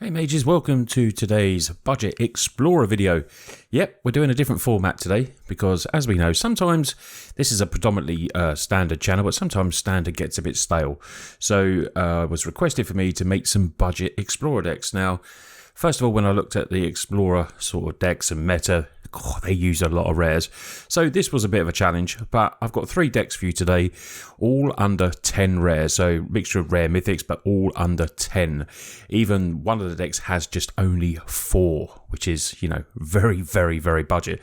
Hey mages, welcome to today's Budget Explorer video. Yep, we're doing a different format today because, as we know, sometimes this is a predominantly standard channel, but sometimes standard gets a bit stale. So it was requested for me to make some Budget Explorer decks. Now, first of all, when I looked at the Explorer sort of decks and meta, they use a lot of rares. So this was a bit of a challenge, but I've got 3 decks for you today, all under 10 rares. So mixture of rare mythics, but all under 10. Even one of the decks has just only 4, which is, you know, very, very, very budget.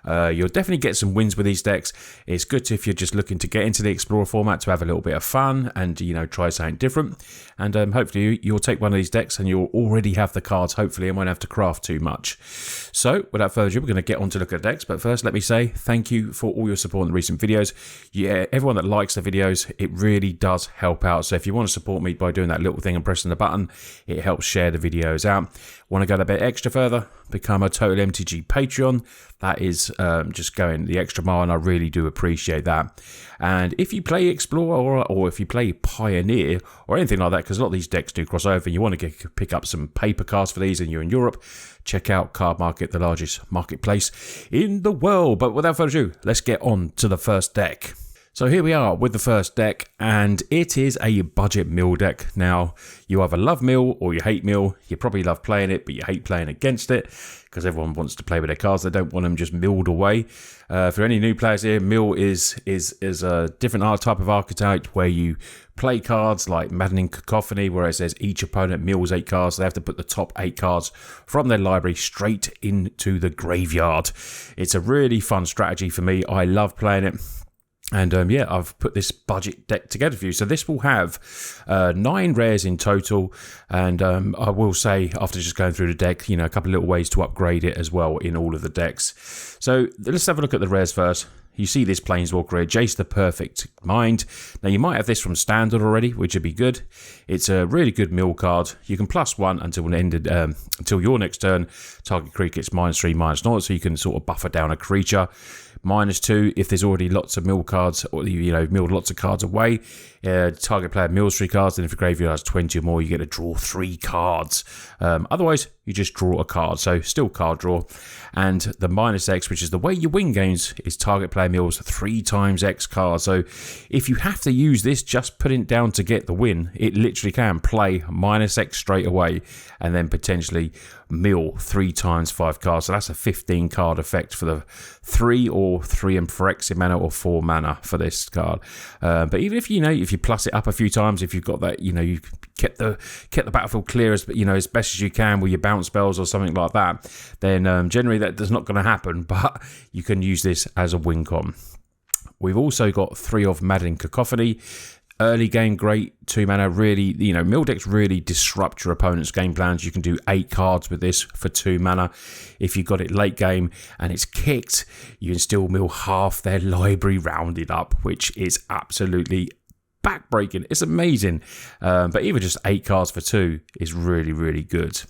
You'll definitely get some wins with these decks. It's good to, if you're just looking to get into the Explorer format, to have a little bit of fun and, you know, try something different. And hopefully you'll take one of these decks and you'll already have the cards, hopefully, and won't have to craft too much. So without further ado, we're going to get on to look at decks. But first, let me say thank you for all your support in the recent videos. Yeah, everyone that likes the videos, it really does help out. So if you want to support me by doing that little thing and pressing the button, it helps share the videos out. Want to go a bit extra further? Become a Total MTG Patreon. That is just going the extra mile, and I really do appreciate that. And if you play Explorer or if you play Pioneer or anything like that, because a lot of these decks do cross over and you want to pick up some paper cards for these and you're in Europe, check out Cardmarket, the largest marketplace in the world. But without further ado, let's get on to the first deck. So here we are with the first deck, and it is a budget mill deck. Now, you either love mill or you hate mill. You probably love playing it, but you hate playing against it because everyone wants to play with their cards. They don't want them just milled away. For any new players here, mill is a different type of archetype where you play cards like Maddening Cacophony, where it says each opponent mills 8 cards. They have to put the top 8 cards from their library straight into the graveyard. It's a really fun strategy for me. I love playing it. And yeah, I've put this budget deck together for you. So this will have 9 rares in total. And I will say, after just going through the deck, you know, a couple of little ways to upgrade it as well in all of the decks. So let's have a look at the rares first. You see this Planeswalker here, Jace the Perfect Mind. Now, you might have this from Standard already, which would be good. It's a really good mill card. You can +1 until your next turn. Target creature gets -3, -0, so you can sort of buffer down a creature. -2 if there's already lots of mill cards, or you know, milled lots of cards away. Target player mills 3 cards, and if your graveyard has 20 or more, you get to draw 3 cards. Otherwise, you just draw a card, so still card draw. And the -X, which is the way you win games, is target player mills 3 times X cards. So if you have to use this, just putting it down to get the win, it literally can play -X straight away, and then potentially mill 3 times 5 cards. So that's a 15 card effect for the 3 and Phyrexian mana or 4 mana for this card. But even if if you plus it up a few times, if you've got that, you know, you kept the battlefield clear as best as you can with your bounce spells or something like that, then generally that's not going to happen. But you can use this as a win con. We've also got 3 of Maddening Cacophony. Early game, great. 2 mana, really, mill decks really disrupt your opponent's game plans. You can do 8 cards with this for 2 mana. If you've got it late game and it's kicked, you can still mill half their library rounded up, which is absolutely backbreaking. It's amazing. But even just 8 cards for 2 is really, really good.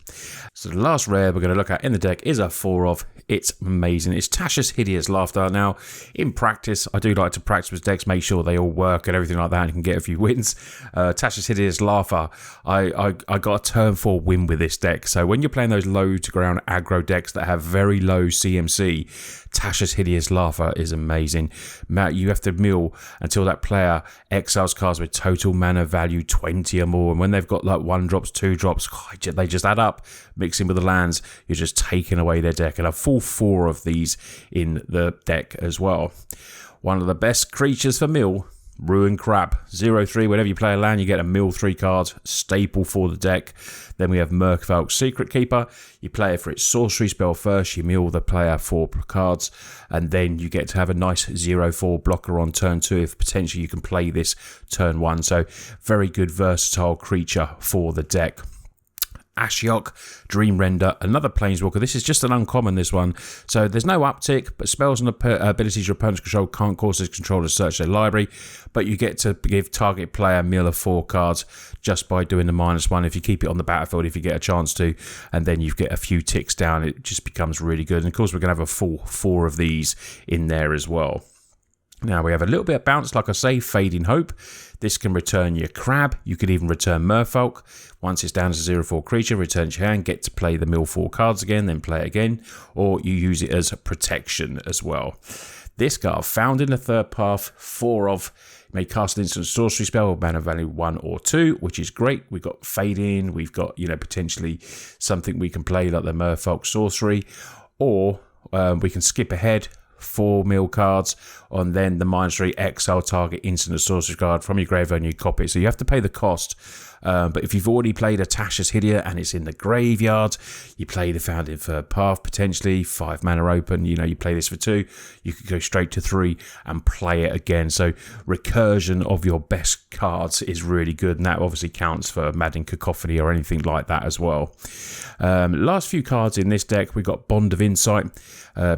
So the last rare we're going to look at in the deck is a 4 of. It's amazing. It's Tasha's Hideous Laughter. Now, in practice, I do like to practice with decks, make sure they all work and everything like that, and can get a few wins. Tasha's Hideous Laughter, I got a turn 4 win with this deck. So when you're playing those low to ground aggro decks that have very low CMC, Tasha's Hideous Laughter is amazing. You have to mill until that player exiles cards with total mana value 20 or more. And when they've got like 1 drops, 2 drops, they just add up. Mixing with the lands, you're just taking away their deck. And a full 4 of these in the deck as well. One of the best creatures for mill, Ruin Crab. 0/3, whenever you play a land, you get a mill 3 cards, staple for the deck. Then we have Merfolk's Secret Keeper. You play it for its sorcery spell first, you mill the player 4 cards, and then you get to have a nice 0/4 blocker on turn 2 if potentially you can play this turn 1. So very good versatile creature for the deck. Ashiok, Dream Render, another Planeswalker. This is just an uncommon, this one. So there's no uptick, but spells and abilities your opponents control can't cause his controller to search their library. But you get to give target player mill of 4 cards just by doing the -1 if you keep it on the battlefield, if you get a chance to. And then you get a few ticks down. It just becomes really good. And of course, we're going to have a full 4 of these in there as well. Now we have a little bit of bounce, like I say, Fading Hope. This can return your crab. You could even return Merfolk. Once it's down as a 0/4 creature, return to your hand, get to play the mill 4 cards again, then play it again. Or you use it as a protection as well. This card, found in the third path, 4 of, may cast an instant sorcery spell with mana value 1 or 2, which is great. We've got Fading, we've got, you know, potentially something we can play like the Merfolk sorcery, or we can skip ahead 4 mill cards, and then the -3 exile target instant or sorcery card from your graveyard and you copy it. So you have to pay the cost. But if you've already played a Tasha's Hydia and it's in the graveyard, you play the Found in Third Path, potentially 5 mana open, you know, you play this for 2, you could go straight to 3 and play it again. So recursion of your best cards is really good, and that obviously counts for Madden Cacophony or anything like that as well. Last few cards in this deck, we've got Bond of Insight.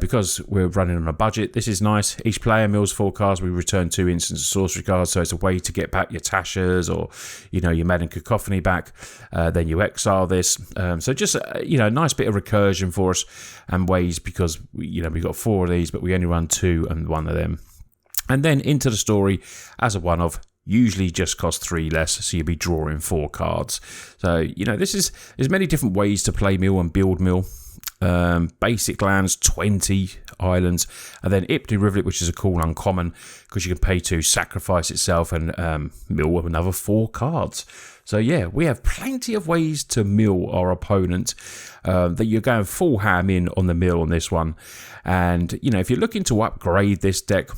Because we're running on a budget, this is nice. Each player mills 4 cards, we return 2 instant sorcery cards, so it's a way to get back your Tashas or, you know, your Madden Cacophony back. Then you exile this. So just, you know, a nice bit of recursion for us and ways, because, you know, we've got 4 of these, but we only run 2 and 1 of them. And then into the story as a one-off, usually just cost 3 less, so you'll be drawing 4 cards. So, you know, there's many different ways to play mill and build mill. Basic lands, 20 islands, and then Ipti Rivulet, which is a cool uncommon because you can pay to sacrifice itself and mill another 4 cards. So yeah, we have plenty of ways to mill our opponent. That you're going full ham in on the mill on this one. And you know, if you're looking to upgrade this deck,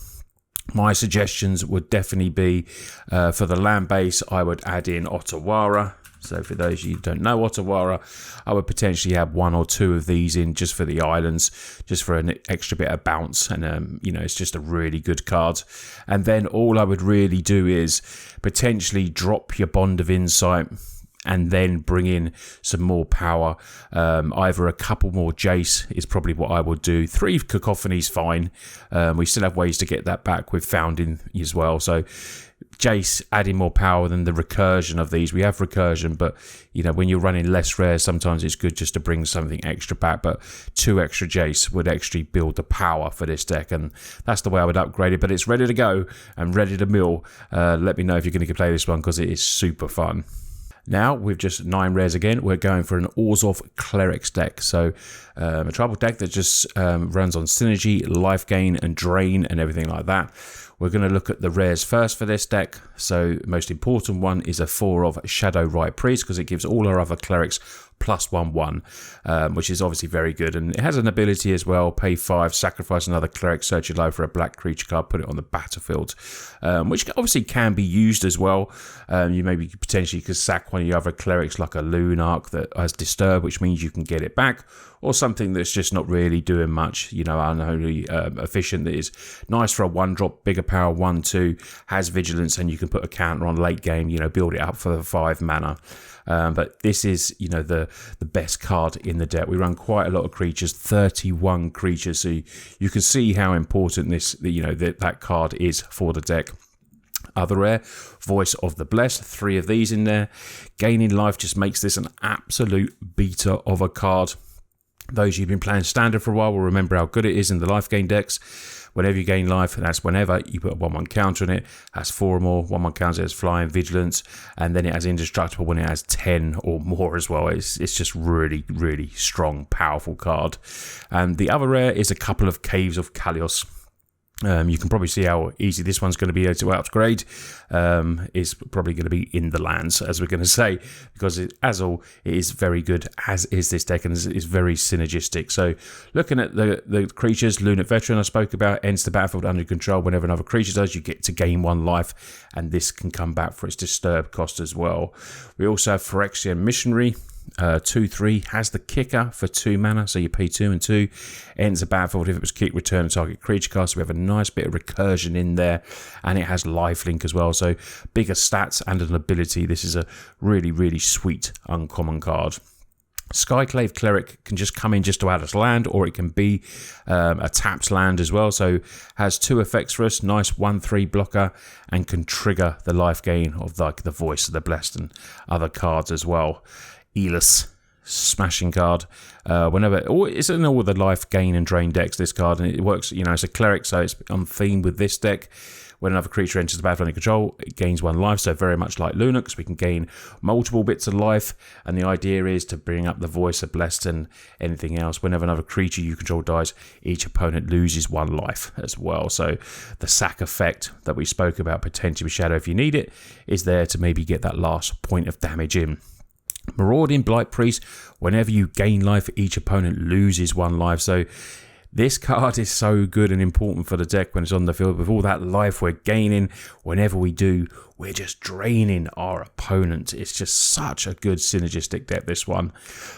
my suggestions would definitely be for the land base, I would add in Otawara. So for those of you who don't know Otawara, I would potentially have 1 or 2 of these in just for the islands, just for an extra bit of bounce. And, you know, it's just a really good card. And then all I would really do is potentially drop your Bond of Insight and then bring in some more power. Either a couple more Jace is probably what I would do. 3 Cacophony's fine. We still have ways to get that back with Founding as well. So Jace adding more power than the recursion of these. We have recursion, but you know, when you're running less rare, sometimes it's good just to bring something extra back. But 2 extra Jace would actually build the power for this deck, and that's the way I would upgrade it. But it's ready to go and ready to mill. Let me know if you're going to play this one, because it is super fun. Now, with just 9 rares again, we're going for an Orzhov Clerics deck. So, a tribal deck that just runs on synergy, life gain, and drain, and everything like that. We're going to look at the rares first for this deck. So, the most important one is a 4 of Shadow Rite Priest, because it gives all our other clerics +1/1, which is obviously very good. And it has an ability as well: pay 5, sacrifice another cleric, search your life for a black creature card, put it on the battlefield, which obviously can be used as well. You maybe potentially could sack one of your other clerics, like a Lunarch that has Disturb, which means you can get it back, or something that's just not really doing much, you know, unholy efficient, that is nice for a 1-drop, bigger power, 1/2, has vigilance, and you can put a counter on late game, you know, build it up for the 5 mana. But this is, you know, the best card in the deck. We run quite a lot of creatures, 31 creatures, so you can see how important this, you know, that card is for the deck. Other rare, Voice of the Blessed, 3 of these in there. Gaining life just makes this an absolute beater of a card. Those who've been playing Standard for a while will remember how good it is in the life gain decks. Whenever you gain life, and that's whenever you put a 1/1 counter on it, has 4 or more. 1/1 counter has flying, vigilance, and then it has indestructible when it has 10 or more as well. It's just really, really strong, powerful card. And the other rare is a couple of Caves of Kalios. You can probably see how easy this one's going to be to upgrade. Is probably going to be in the lands, as we're going to say, because it is very good, as is this deck, and is very synergistic. So looking at the creatures, Lunarch Veteran I spoke about, ends the battlefield under control. Whenever another creature does, you get to gain 1 life, and this can come back for its Disturb cost as well. We also have Phyrexian Missionary. 2/3, has the kicker for 2 mana, so you pay 2 and 2, ends the battlefield. If it was kicked, return a target creature card. So we have a nice bit of recursion in there, and it has lifelink as well, so bigger stats and an ability. This is a really, really sweet uncommon card. Skyclave Cleric can just come in just to add us land, or it can be a tapped land as well. So has 2 effects for us, nice 1/3 blocker, and can trigger the life gain of like the Voice of the Blessed and other cards as well. Elis, smashing card. It's in all the life gain and drain decks, this card, and it works, you know, it's a cleric, so it's on theme with this deck. When another creature enters the battlefield under control, it gains 1 life, so very much like Lunox, we can gain multiple bits of life, and the idea is to bring up the Voice of Blessed and anything else. Whenever another creature you control dies, each opponent loses 1 life as well. So the sack effect that we spoke about, potentially with Shadow if you need it, is there to maybe get that last point of damage in. Marauding Blight Priest, whenever you gain life, each opponent loses 1 life. So this card is so good and important for the deck when it's on the field. With all that life we're gaining, whenever we do, we're just draining our opponent. It's just such a good synergistic deck, this one.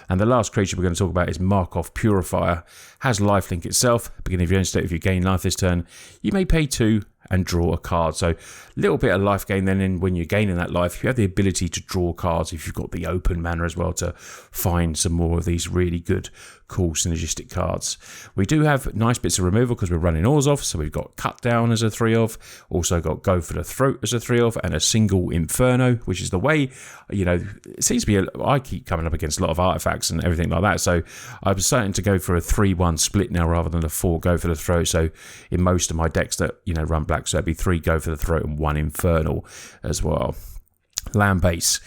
And the last creature we're going to talk about is Markov Purifier. Has lifelink itself. Beginning of your own state, if you gain life this turn, you may pay 2 and draw a card. So a little bit of life gain then, and when you're gaining that life, you have the ability to draw cards if you've got the open mana as well to find some more of these really good, cool synergistic cards. We do have nice bits of removal because we're running Orzhov, so we've got Cut Down as a 3-of, also got Go for the Throat as a 3-of, and a single Inferno, which is the way, you know, it seems to be, I keep coming up against a lot of artifacts and everything like that, so I'm starting to go for a 3-1 split now rather than a 4 Go for the Throat. So in most of my decks that, you know, run black, so it'd be 3 Go for the Throat and 1 Infernal as well. Land base,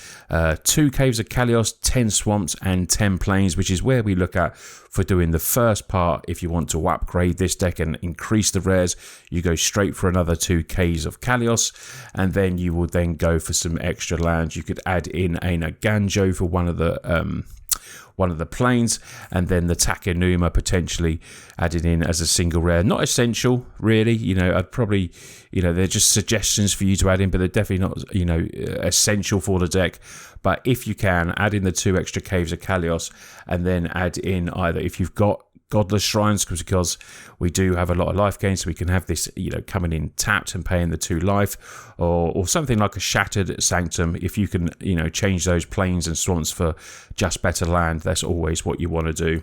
2 Caves of Kalios, 10 Swamps and 10 Plains, which is where we look at for doing the first part. If you want to upgrade this deck and increase the rares, you go straight for another 2 Caves of Kalios, and then you will then go for some extra lands. You could add in a Naganjo for one of the planes, and then the Takenuma potentially added in as a single rare. Not essential, really. You know, I'd probably, you know, they're just suggestions for you to add in, but they're definitely not, you know, essential for the deck. But if you can, add in the 2 extra Caves of Kalios, and then add in either, if you've got Godless Shrines, because we do have a lot of life gain, so we can have this, you know, coming in tapped and paying the 2 life, or something like a Shattered Sanctum. If you can, you know, change those plains and swamps for just better land, that's always what you want to do.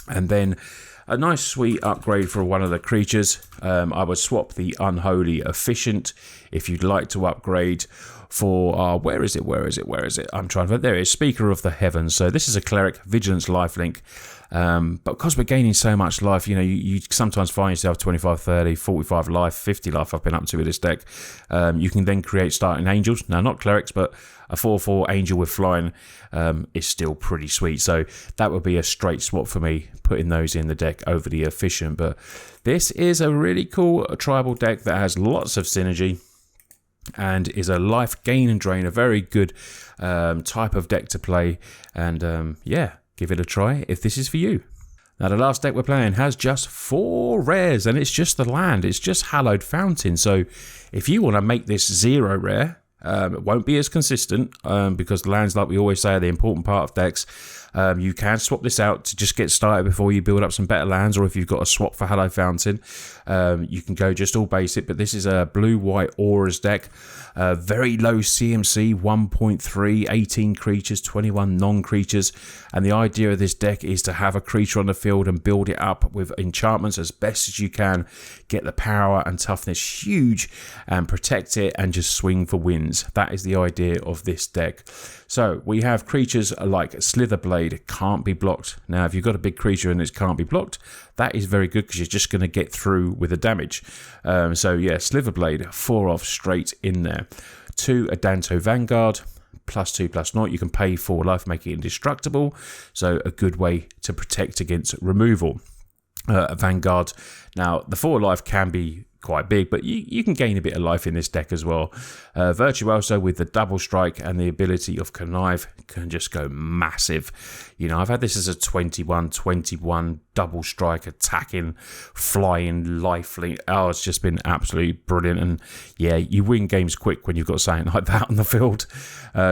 And then a nice sweet upgrade for one of the creatures. I would swap the Unholy Efficient if you'd like to upgrade for where is it? I'm trying to find. There it is, Speaker of the Heavens. So this is a cleric, Vigilance lifelink. But because we're gaining so much life, you know, you sometimes find yourself 25, 30, 45 life, 50 life I've been up to with this deck. You can then create starting angels. Now, not clerics, but a 4/4 angel with flying is still pretty sweet. So that would be a straight swap for me, putting those in the deck over the efficient. But this is a really cool tribal deck that has lots of synergy and is a life gain and drain, a very good type of deck to play. And yeah, give it a try if this is for you. Now, the last deck we're playing has just 4 rares, and it's just the land. It's just Hallowed Fountain. So if you want to make this 0 rare, it won't be as consistent because lands, like we always say, are the important part of decks. You can swap this out to just get started before you build up some better lands, or if you've got a swap for Hallowed Fountain, you can go just all basic. But this is a blue-white auras deck. Very low CMC, 1.3, 18 creatures, 21 non-creatures. And the idea of this deck is to have a creature on the field and build it up with enchantments as best as you can. Get the power and toughness huge and protect it and just swing for wins. That is the idea of this deck. So we have creatures like Slither Blade, can't be blocked. Now, if you've got a big creature and it can't be blocked, that is very good because you're just going to get through with the damage. So yeah, Slither Blade, 4 off straight in there. 2 Adanto Vanguard, +2/+0. You can pay 4 life, make it indestructible. So a good way to protect against removal. Vanguard. Now, the 4 life can be quite big, but you can gain a bit of life in this deck as well. Virtuoso with the double strike and the ability of Connive can just go massive. You know, I've had this as a 21/21 double strike, attacking, flying, lifelink. Oh, it's just been absolutely brilliant. And yeah, you win games quick when you've got something like that on the field.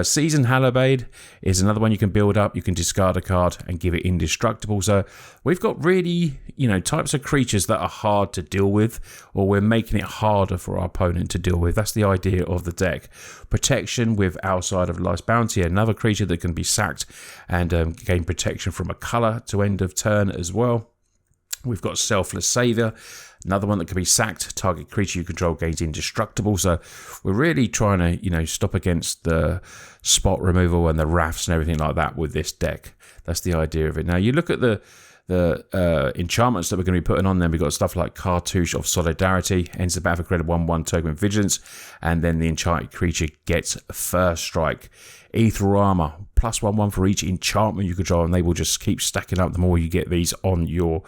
Seasoned Hallowblade is another one you can build up. You can discard a card and give it indestructible. So we've got really, you know, types of creatures that are hard to deal with, or we're making it harder for our opponent to deal with. That's the idea of the deck. Protection with Alseid of Life's Bounty, another creature that can be sacked and gain protection from a colour to end of turn as well. We've got Selfless Savior. Another one that can be sacked. Target creature you control gains indestructible. So we're really trying to, you know, stop against the spot removal and the rafts and everything like that with this deck. That's the idea of it. Now, you look at the enchantments that we're going to be putting on. Then we've got stuff like Cartouche of Solidarity, ends the battle for credit 1/1 token with Vigilance, and then the enchanted creature gets first strike. Ethereal Armor, +1/1 for each enchantment you control, and they will just keep stacking up the more you get these on your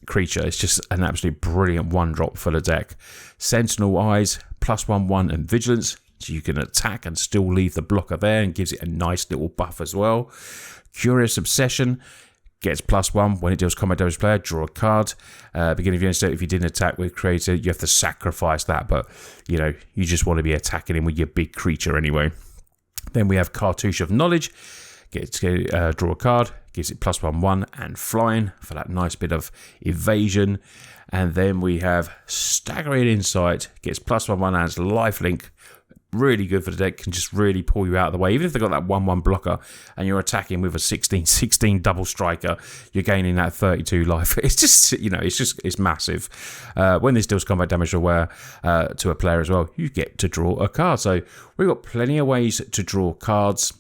creature. It's just an absolutely brilliant 1-drop for the deck. Sentinel Eyes, +1/1 and Vigilance, so you can attack and still leave the blocker there, and gives it a nice little buff as well. Curious Obsession, gets +1 when it deals combat damage to player, draw a card. Beginning of your state, if you didn't attack with creator, you have to sacrifice that, but you know, you just want to be attacking him with your big creature anyway. Then we have Cartouche of Knowledge, gets draw a card, gives it +1/1 and flying for that nice bit of evasion. And then we have Staggering Insight, gets +1/1 and has lifelink. Really good for the deck, can just really pull you out of the way. Even if they've got that 1/1 blocker and you're attacking with a 16/16 double striker, you're gaining that 32 life. It's just, you know, it's massive. When this deals combat damage to a player as well, you get to draw a card. So we've got plenty of ways to draw cards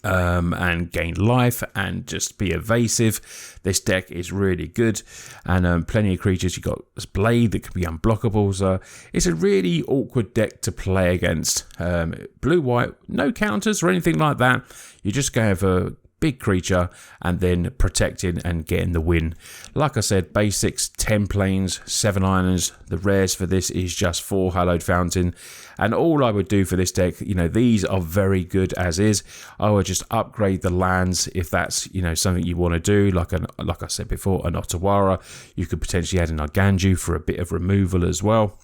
and gain life and just be evasive. This deck is really good, and plenty of creatures. You've got this blade that can be unblockable, so it's a really awkward deck to play against. Blue-white, no counters or anything like that. You're just going for big creature and then protecting and getting the win. Like I said, basics, 10 planes, 7 islands. The rares for this is just 4 Hallowed Fountain. And all I would do for this deck, you know, these are very good as is. I would just upgrade the lands if that's, you know, something you want to do. Like I said before, an Otawara. You could potentially add an Arganju for a bit of removal as well.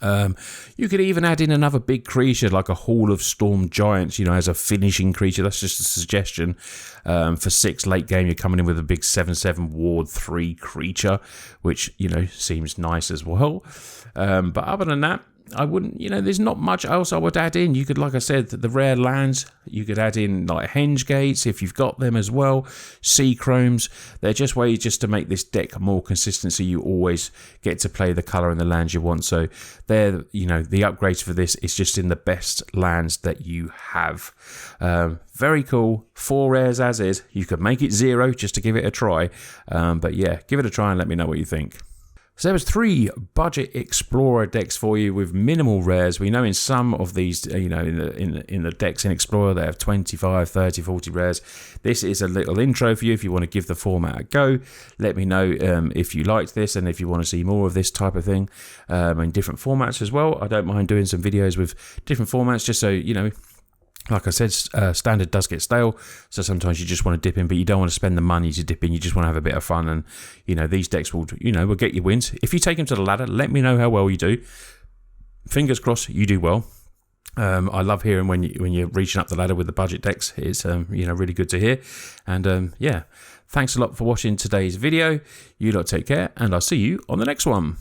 You could even add in another big creature like a Hall of Storm Giants, you know, as a finishing creature. That's just a suggestion. For 6 late game, you're coming in with a big 7/7 Ward 3 creature, which, you know, seems nice as well. But other than that, I wouldn't, you know, there's not much else I would add in. You could, like I said, the rare lands, you could add in like Henge Gates if you've got them as well, Sea Chromes. They're just ways just to make this deck more consistent, so you always get to play the colour and the lands you want. So they're, you know, the upgrades for this is just in the best lands that you have. Very cool. 4 rares as is. You could make it 0 just to give it a try. But yeah, give it a try and let me know what you think. So there was 3 budget Explorer decks for you with minimal rares. We know in some of these, you know, in the decks in Explorer, they have 25, 30, 40 rares. This is a little intro for you if you want to give the format a go. Let me know if you liked this and if you want to see more of this type of thing in different formats as well. I don't mind doing some videos with different formats just so, you know, like I said, standard does get stale, so sometimes you just want to dip in, but you don't want to spend the money to dip in. You just want to have a bit of fun, and you know, these decks will, you know, will get you wins. If you take them to the ladder, let me know how well you do. Fingers crossed you do well. I love hearing when you're reaching up the ladder with the budget decks. It's you know, really good to hear. And yeah, thanks a lot for watching today's video. You lot take care, and I'll see you on the next one.